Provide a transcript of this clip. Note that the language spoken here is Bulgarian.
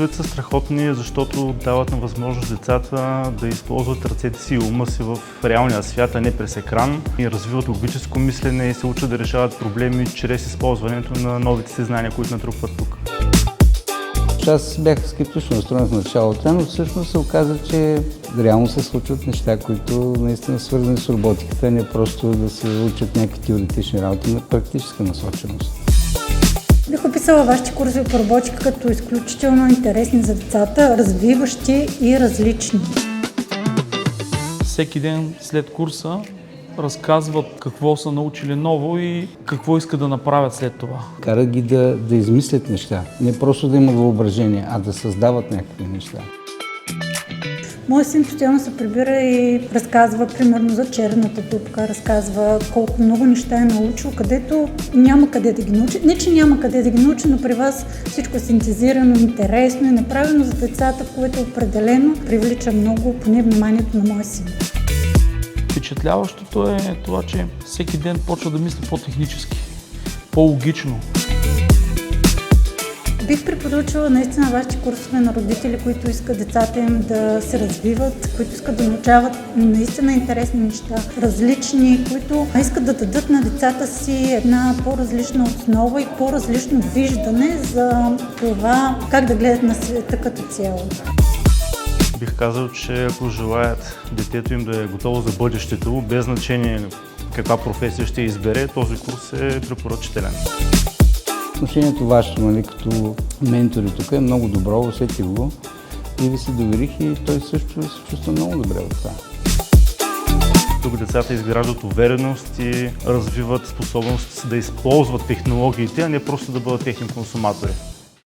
Курсовете са страхотни, защото дават на възможност децата да използват ръцете си и ума си в реалния свят, а не през екран. И развиват логическо мислене и се учат да решават проблеми чрез използването на новите си знания, които натрупват тук. Аз бях скептично настроен в началото, но всъщност се оказа, че реално се случват неща, които наистина са свързани с роботиката, не просто да се учат някакви теоретични работи на практическа насоченост. Бих описала вашите курсове по роботика като изключително интересни за децата, развиващи и различни. Всеки ден след курса разказват какво са научили ново и какво искат да направят след това. Кара ги да измислят неща, не просто да имат въображение, а да създават някакви неща. Моят син постоянно се прибира и разказва примерно за черната дупка, разказва колко много неща е научил, където няма къде да ги научи. Не, че няма къде да ги научи, но при вас всичко е синтезирано, интересно и направено за децата, което определено привлича много, поне вниманието на моя син. Впечатляващото е това, че всеки ден почва да мисли по-технически, по-логично. Бих препоръчала наистина вашите курсове на родители, които искат децата им да се развиват, които искат да научават наистина интересни неща, различни, които искат да дадат на децата си една по-различна основа и по-различно виждане за това как да гледат на света като цяло. Бих казал, че ако желаят детето им да е готово за бъдещето, без значение каква професия ще избере, този курс е препоръчителен. Отношението вашето, нали, като ментори тук е много добро, усетих го и ви се доверих и той също се чувства много добре от това. Тук децата изграждат увереност и развиват способност да използват технологиите, а не просто да бъдат техни консуматори.